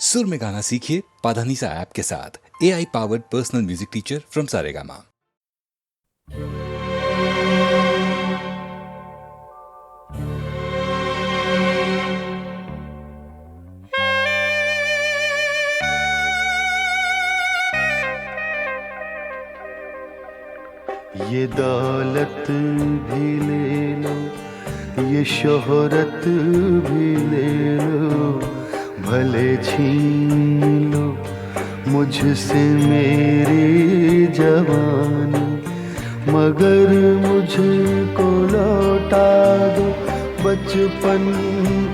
सुर में गाना सीखिए पाधानीसा ऐप के साथ। AI powered personal music teacher from Saregama. ये दौलत भी ले लो, ये शोहरत भी ले लो, भले छीन लो मुझसे मेरी जवानी, मगर मुझको लौटा दो बचपन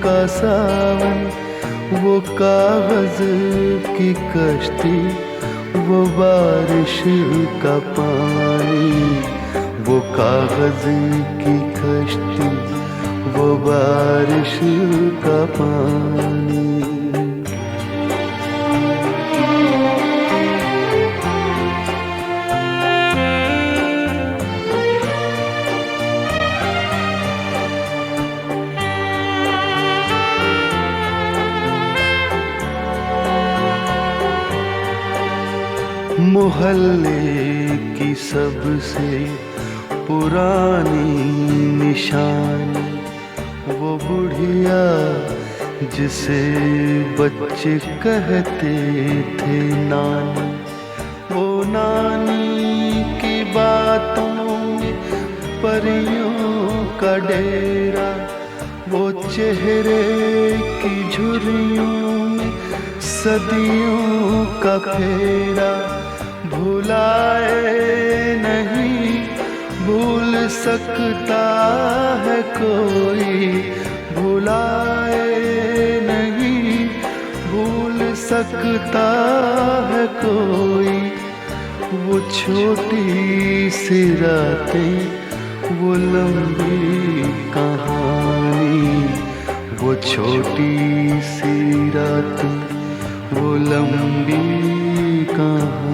का सावन। वो कागज की कश्ती, वो बारिश का पानी, वो कागज की कश्ती, वो बारिश का पानी। मोहल्ले की सबसे पुरानी निशानी, वो बुढ़िया जिसे बच्चे कहते थे नानी, वो नानी की बातों में परियों का डेरा, वो चेहरे की झुर्रियों में सदियों का फेरा। भुलाए नहीं भूल सकता है कोई, भुलाए नहीं भूल सकता है कोई। वो छोटी सी रातें, वो लंबी कहानी, वो छोटी सी रातें, वो लंबी कहानी।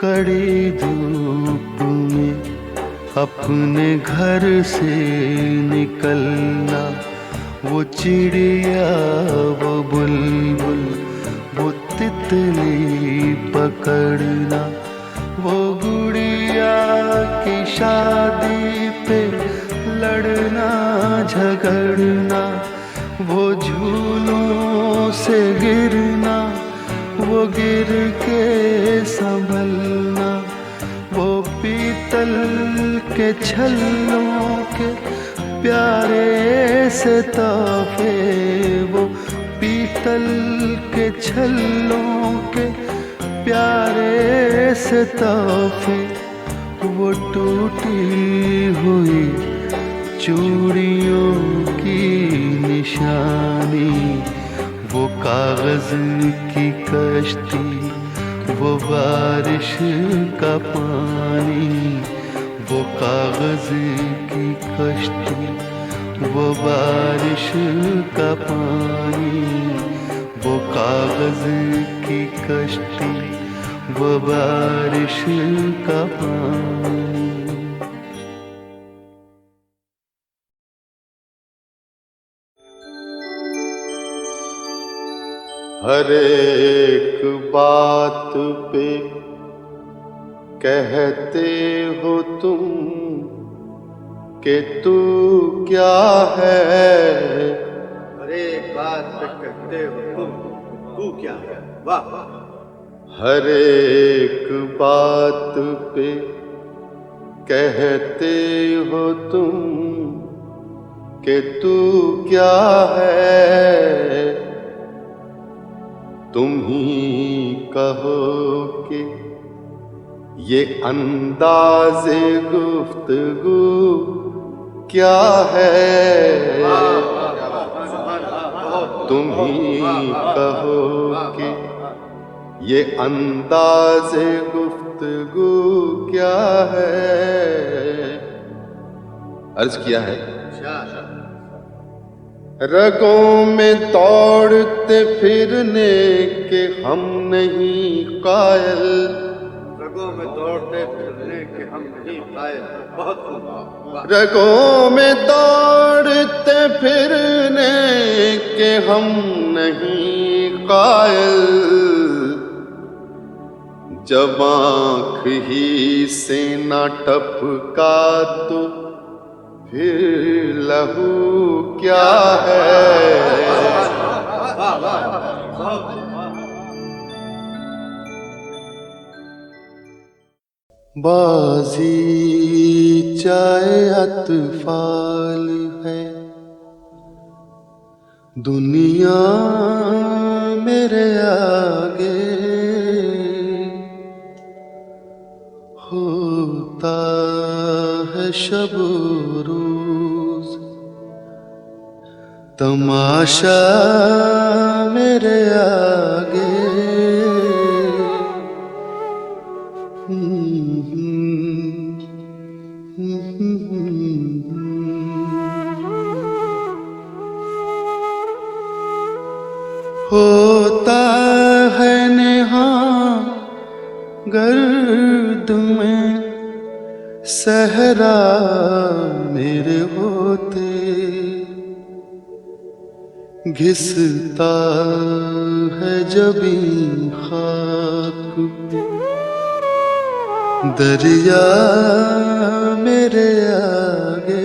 कड़ी धूप में अपने घर से निकलना, वो चिड़िया, वो बुलबुल, वो तितली पकड़ना, वो गुड़िया की शादी पे लड़ना झगड़ना, वो झूलों से गिरना, वो गिर के संभलना, वो पीतल के छल्लों के प्यारे से तोहफे, वो पीतल के छल्लों के प्यारे से तोहफे। वो टूटी हुई चूड़ियों की निशानी, वो कागज की कश्ती, वो बारिश का पानी, वो कागज की कश्ती, वो बारिश का पानी, वो कागज की कश्ती, वो बारिश का पानी। हर एक बात पे कहते हो तुम कि तू क्या है। हर एक बात पे कहते हो तुम, तू क्या है। वाह। हर एक बात पे कहते हो तुम कि तू क्या है। तुम ही कहो कि ये अंदाज़े गुफ्तगू क्या है। तुम ही कहो कि ये अंदाज़े गुफ्तगू क्या है। अर्ज किया है, रगों में दौड़ते फिरने के हम नहीं कायल। रगों में दौड़ते फिरने के हम नहीं कायल। बहुत खूब। रगों में दौड़ते फिरने के हम नहीं कायल। जब आँख ही से न टपका तो फिर लहू क्या है। बाजी चाहे अतफाल है, दुनिया मेरे आगे होता है शब रोज तमाशा मेरे आगे। होता है नेहा गर्द में सहरा मेरे होते, घिसता है जबी खाक दरिया मेरे आगे।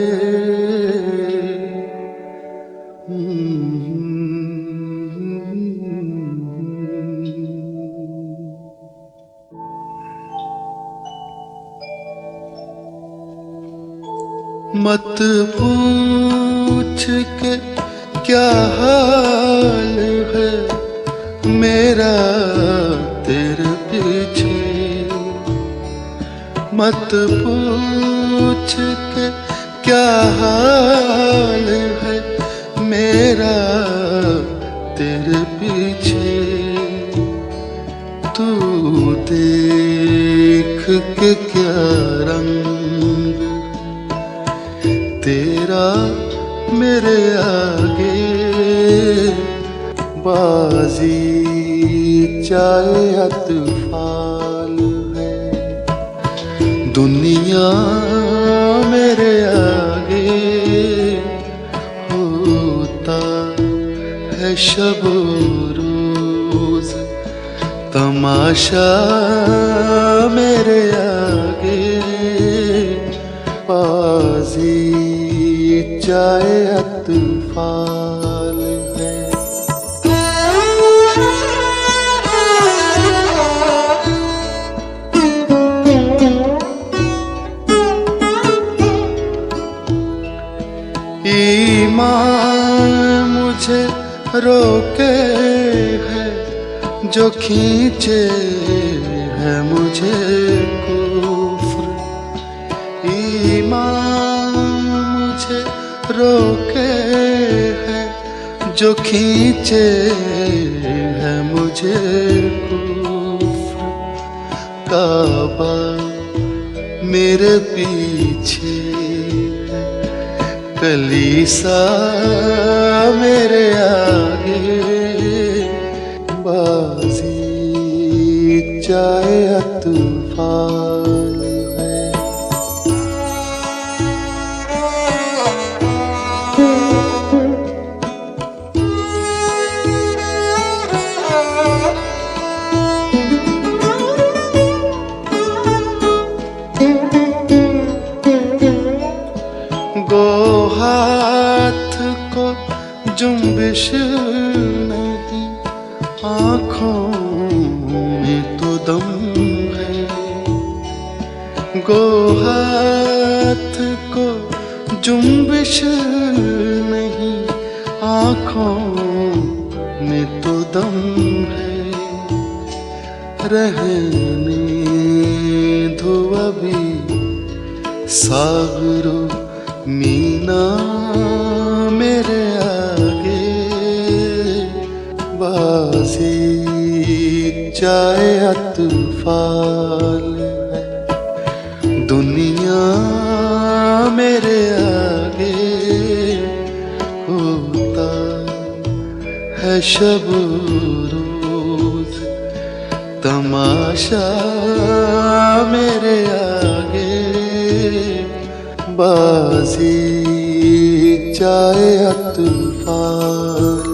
मत पूछ के क्या हाल है मेरा तेरे पीछे। मत पूछ के क्या हाल है मेरा तेरे पीछे। तू देख के क्या रंग तेरा मेरे आगे। बाजी चाहे अतफाल है, दुनिया मेरे आगे होता है शब रोज तमाशा मेरे आगे। बाजी चाहे अतफाल है। ईमान मुझे रोके है जो खींचे है मुझे कुफ्र। ईमान मुझे रोके है जो खींचे है मुझे कुफ्र। काबा मेरे पीछे कलीसा मेरे आगे। बाजी चाहे अतफाल है। गो हाथ को जुम्बिश नहीं, आँखों में तो दम है। गो हाथ को जुम्बिश नहीं, आँखों में तो दम है। रहने दो अभी सागरो मीना मेरे आगे। बाजी जाए या तूफान है, दुनिया मेरे आगे होता है शब रोज, तमाशा मेरे आगे बाजी चाहे या तूफान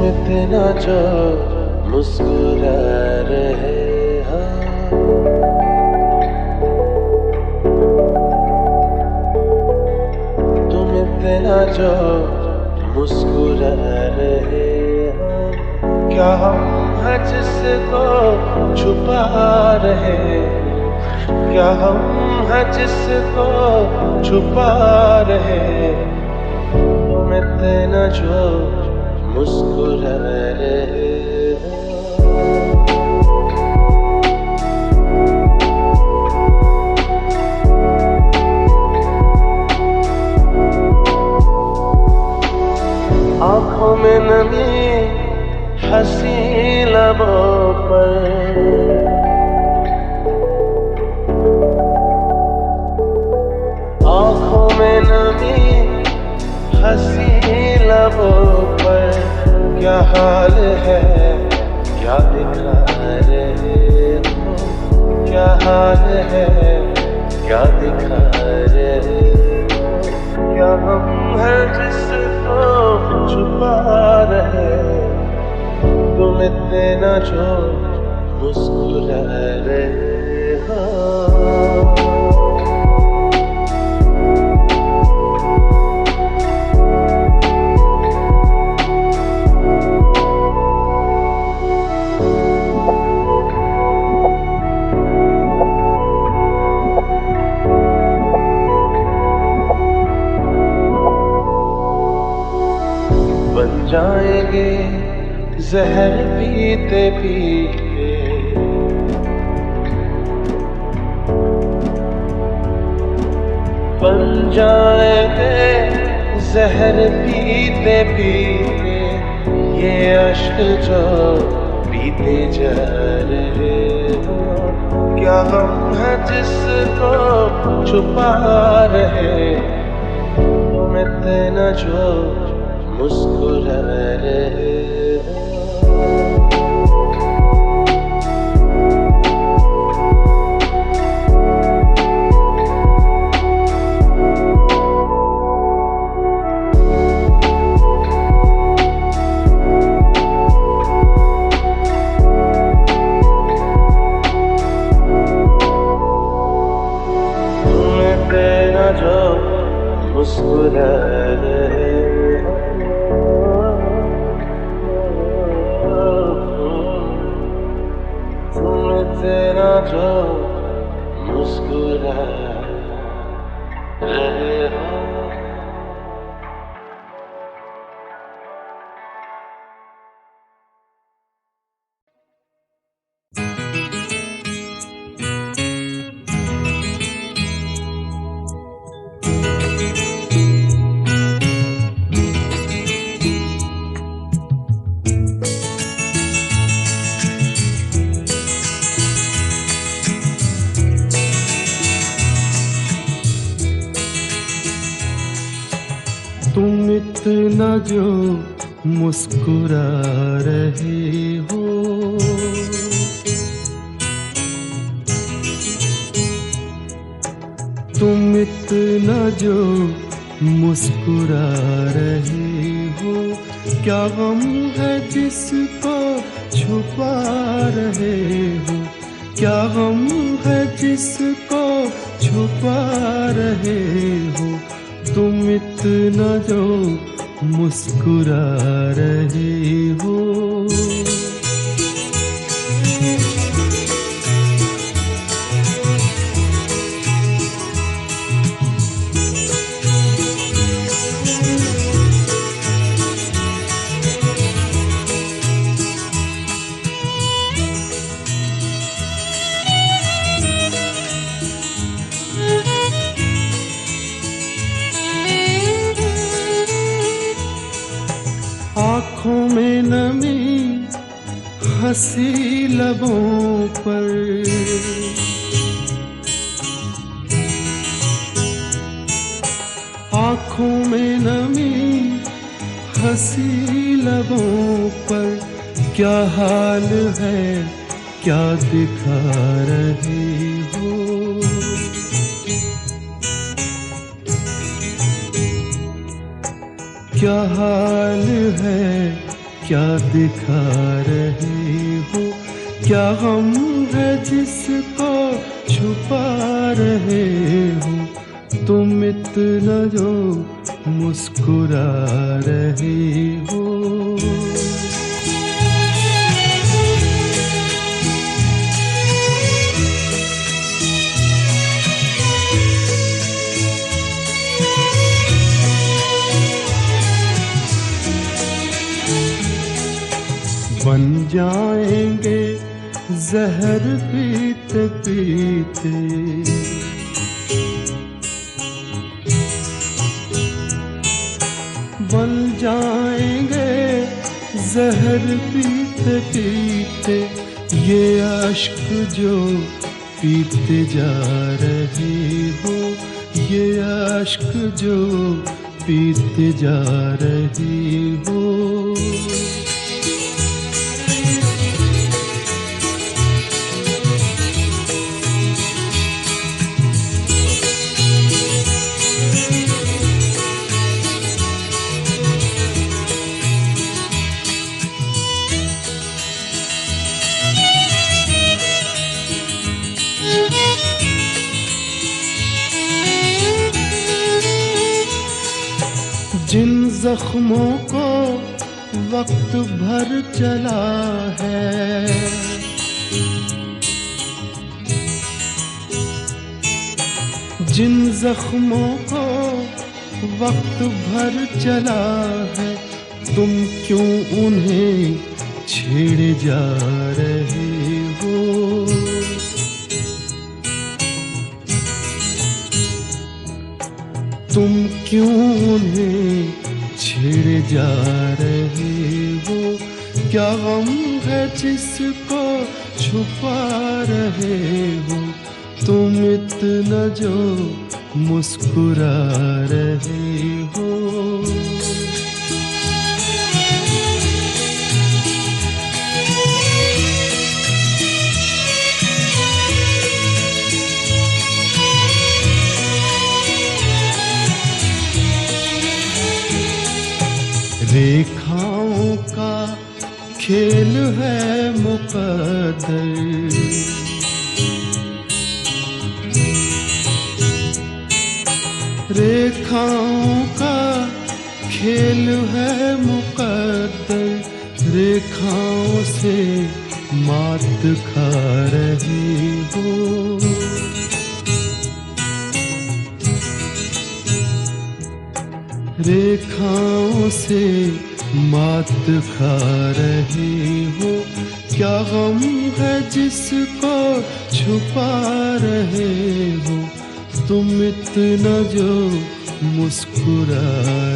इतना जो मुस्कुरा रहे हो, तुम इतना जो मुस्कुरा रहे हो, क्या हम हैं जिसको छुपा रहे हो, क्या हम हैं जिसको छुपा रहे हो, तुम इतना जो मुस्कुरा रहे हो। आँखों में नमी हंसी लबों पर, आँखों में नमी हंसी लबों पर, क्या हाल है क्या दिखा रहे हो, क्या हाल है क्या दिखा रहे हो, क्या हम हैं जिसको छुपा रहे हो, तुम इतना जो मुस्कुरा रहे हो। जाएंगे जहर पीते पीते, बन जाएंगे जहर पीते पीते, ये अश्क जो पीते जा रहे हो, क्या हम हैं जिसको छुपा रहे, तुम इतना जो मुस्कुरा रहे हो। तुम तेरा जो मुस्कुरा रहे हो, तेरा जो मुस्कुरा रहे हो। तुम इतना जो मुस्कुरा रहे हो, तुम इतना जो मुस्कुरा रहे हो, क्या गम है जिसको छुपा रहे हो, क्या गम है जिसको छुपा रहे हो, तुम इतना जो मुस्कुरा रहे हो। आँखों में नमी हंसी लबों पर, आँखों में नमी हंसी लबों पर, क्या हाल है क्या दिखा रहे हो। क्या हाल है क्या दिखा रहे हो। क्या गम है जिसको छुपा रहे हो। तुम इतना जो मुस्कुरा रहे हो। बन जाएंगे जहर पीते पीते, बन जाएंगे जहर पीते पीते। ये अश्क जो पीते जा रहे हो, ये अश्क जो पीते जा रहे हो। जिन जख्मों को वक्त भर चला है, जिन जख्मों को वक्त भर चला है, तुम क्यों उन्हें छेड़े जा रहे हो। तुम क्यों उन्हें छेड़े जा रहे हो। क्या गम है जिसको छुपा रहे हो। तुम इतना जो मुस्कुरा रहे हो। रेखाओं का खेल है मुकद्दर, रेखाओं का खेल है मुकद्दर। रेखाओं से मात खा रहे हो। रेखाओं से मात खा रहे हो। क्या गम है जिसको छुपा रहे हो। तुम इतना जो मुस्कुरा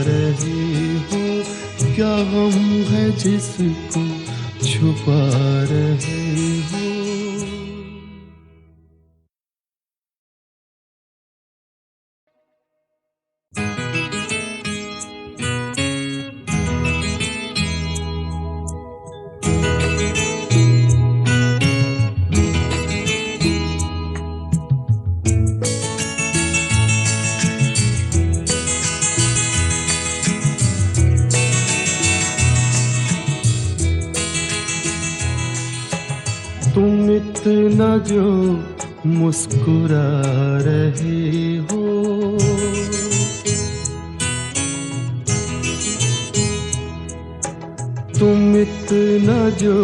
रहे हो। क्या गम है जिसको छुपा रहे हो। तुम इतना जो मुस्कुरा रहे हो। तुम इतना जो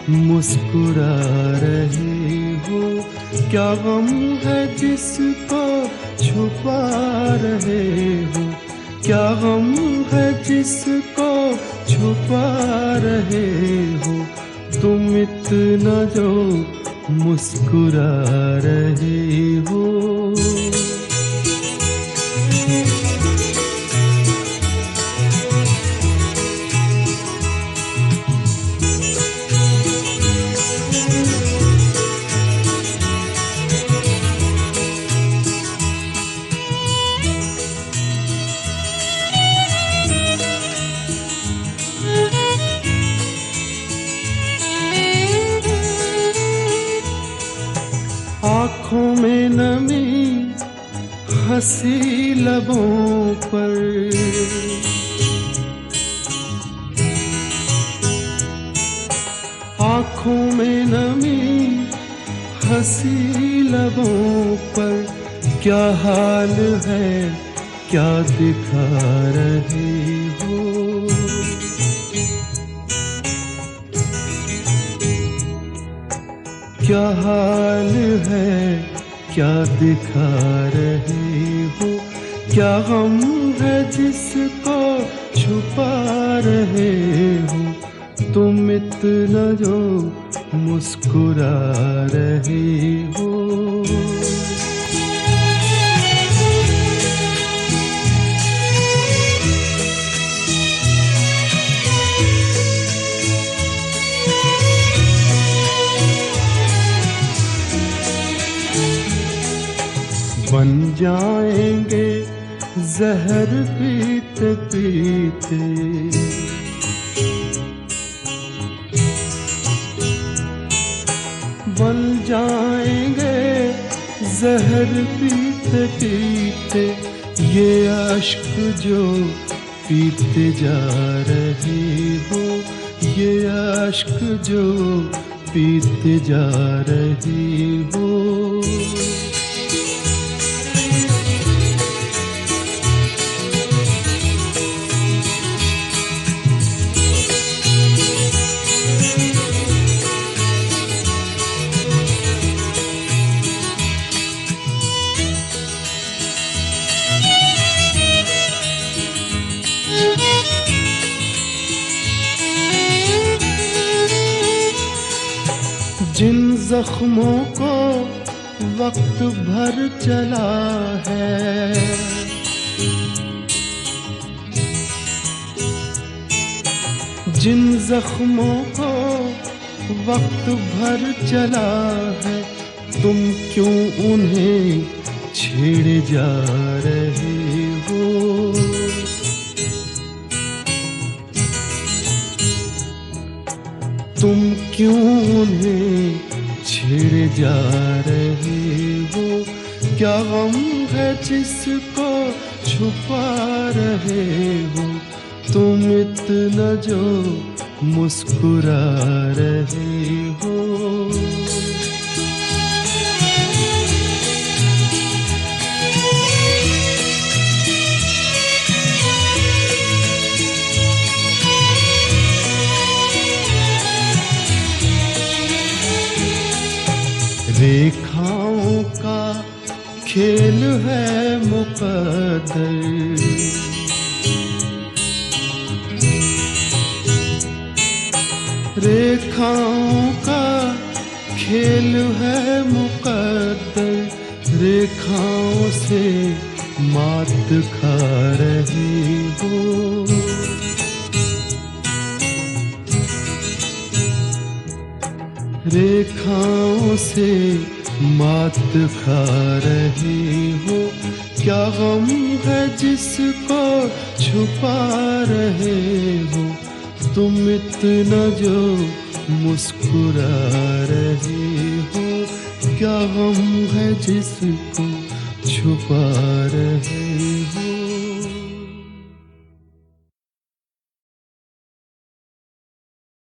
मुस्कुरा रहे हो, क्या गम है जिसको छुपा रहे हो, क्या गम है जिसको छुपा रहे हो, तुम इतना जो मुस्कुरा रहे हो। आँखों में नमी हंसी लबों पर, आँखों में नमी हंसी लबों पर, क्या हाल है क्या दिखा रहे हो, क्या हाल है क्या दिखा रहे हो, क्या गम है जिसको छुपा रहे हो, तुम इतना जो मुस्कुरा रहे हो। बन जाएंगे जहर पीते पीते, बन जाएंगे जहर पीते पीते, ये अश्क जो पीते जा रहे हो, ये अश्क जो पीते जा रहे हो। जिन जख्मों को वक्त भर चला है, जिन जख्मों को वक्त भर चला है, तुम क्यों उन्हें छेड़े जा रहे हो, तुम क्यों उन्हें छेड़े जा रहे हो, क्या गम है जिसको छुपा रहे हो, तुम इतना जो मुस्कुरा रहे हो। रेखाओं का खेल है मुकद्दर, रेखाओं का खेल है मुकद्दर, रेखाओं से मात खा रही हो, रेखाओं से मात खा रहे हो, क्या गम है जिसको छुपा रहे हो, तुम इतना जो मुस्कुरा रहे हो, क्या गम है जिसको छुपा रहे